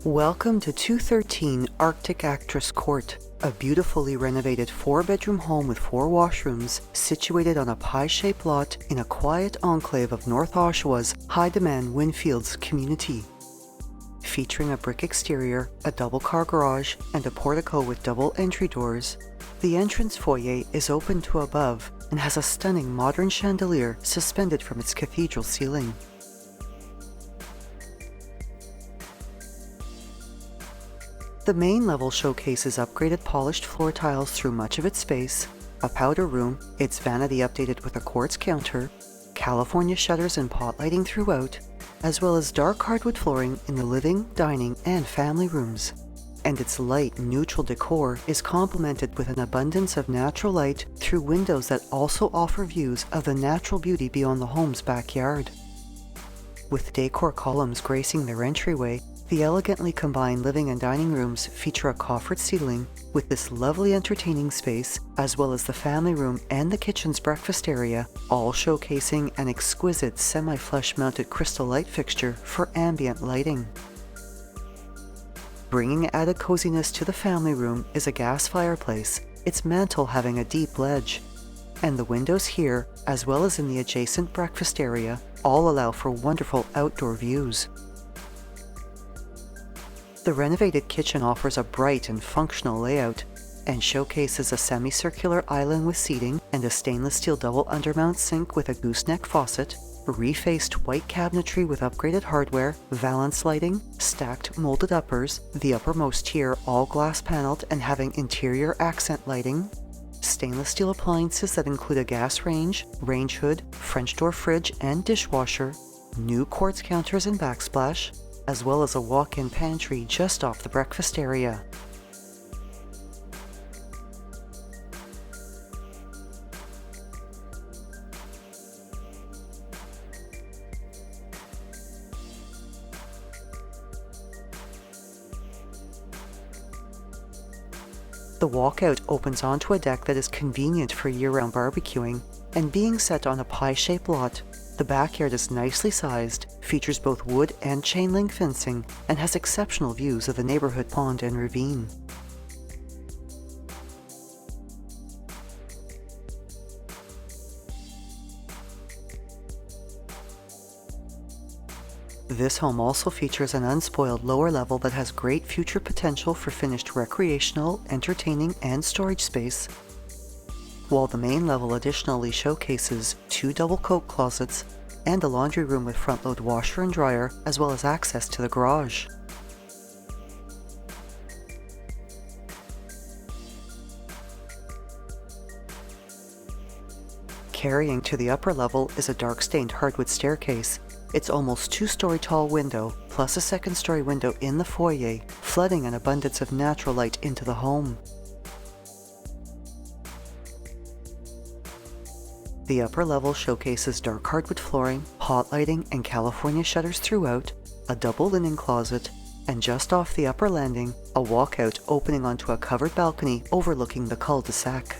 Welcome to 213 Arctic Actress Court, a beautifully renovated 4-bedroom home with 4 washrooms situated on a pie-shaped lot in a quiet enclave of North Oshawa's high-demand Windfields community. Featuring a brick exterior, a double-car garage, and a portico with double entry doors, the entrance foyer is open to above and has a stunning modern chandelier suspended from its cathedral ceiling. The main level showcases upgraded polished floor tiles through much of its space, a powder room, its vanity updated with a quartz counter, California shutters and pot lighting throughout, as well as dark hardwood flooring in the living, dining, and family rooms. And its light, neutral decor is complemented with an abundance of natural light through windows that also offer views of the natural beauty beyond the home's backyard. With decor columns gracing their entryway, the elegantly combined living and dining rooms feature a coffered ceiling with this lovely entertaining space, as well as the family room and the kitchen's breakfast area, all showcasing an exquisite semi-flush mounted crystal light fixture for ambient lighting. Bringing added coziness to the family room is a gas fireplace, its mantel having a deep ledge. And the windows here, as well as in the adjacent breakfast area, all allow for wonderful outdoor views. The renovated kitchen offers a bright and functional layout and showcases a semicircular island with seating and a stainless steel double undermount sink with a gooseneck faucet, refaced white cabinetry with upgraded hardware, valance lighting, stacked molded uppers, the uppermost tier all glass paneled and having interior accent lighting, stainless steel appliances that include a gas range, range hood, French door fridge and dishwasher, new quartz counters and backsplash, as well as a walk-in pantry just off the breakfast area. The walkout opens onto a deck that is convenient for year-round barbecuing, and being set on a pie-shaped lot, the backyard is nicely sized, features both wood and chain-link fencing, and has exceptional views of the neighborhood pond and ravine. This home also features an unspoiled lower level that has great future potential for finished recreational, entertaining, and storage space, while the main level additionally showcases 2 double coat closets and a laundry room with front-load washer and dryer, as well as access to the garage. Carrying to the upper level is a dark-stained hardwood staircase, its almost 2-story tall window, plus a 2nd-story window in the foyer, flooding an abundance of natural light into the home. The upper level showcases dark hardwood flooring, pot lighting, and California shutters throughout, a double linen closet, and just off the upper landing, a walkout opening onto a covered balcony overlooking the cul-de-sac.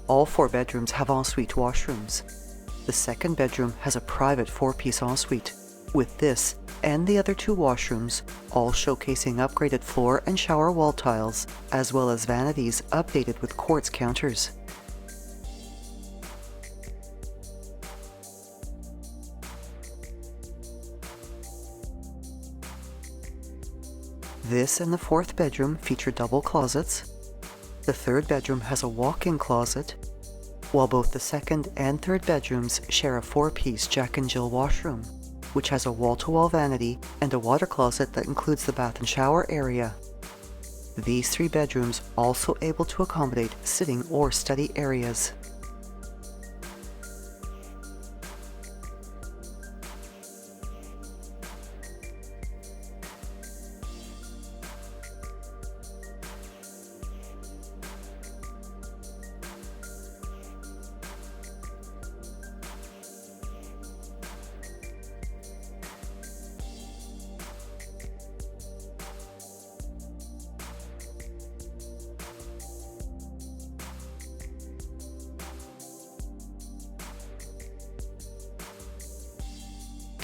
All 4 bedrooms have ensuite washrooms. The 2nd bedroom has a private 4-piece ensuite, with this and the other 2 washrooms all showcasing upgraded floor and shower wall tiles, as well as vanities updated with quartz counters. This and the 4th bedroom feature double closets. The 3rd bedroom has a walk-in closet, while both the 2nd and 3rd bedrooms share a 4-piece Jack and Jill washroom, which has a wall-to-wall vanity and a water closet that includes the bath and shower area. These 3 bedrooms also able to accommodate sitting or study areas.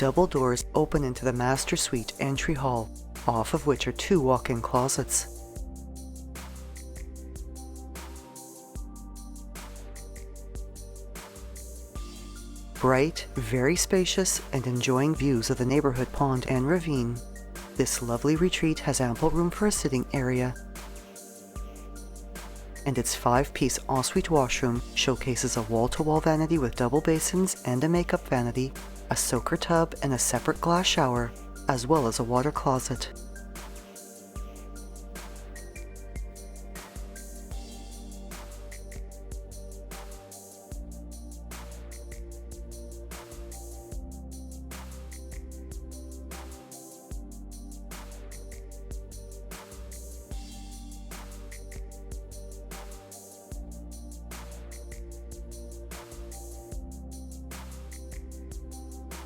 Double doors open into the master suite entry hall, off of which are 2 walk-in closets. Bright, very spacious, and enjoying views of the neighborhood pond and ravine, this lovely retreat has ample room for a sitting area, and its 5-piece ensuite washroom showcases a wall-to-wall vanity with double basins and a makeup vanity, a soaker tub and a separate glass shower, as well as a water closet.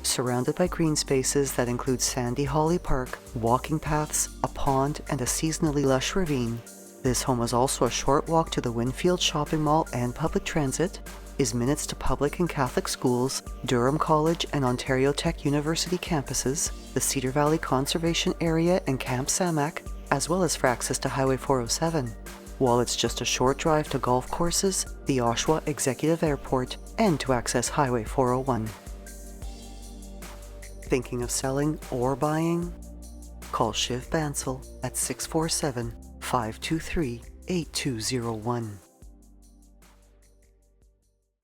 Surrounded by green spaces that include Sandy Holly Park, walking paths, a pond, and a seasonally lush ravine, this home is also a short walk to the Windfields shopping mall and public transit, is minutes to public and Catholic schools, Durham College and Ontario Tech University campuses, the Cedar Valley Conservation Area and Camp Samac, as well as for access to Highway 407. While it's just a short drive to golf courses, the Oshawa Executive Airport, and to access Highway 401. Thinking of selling or buying? Call Shiv Bansal at 647-523-8201.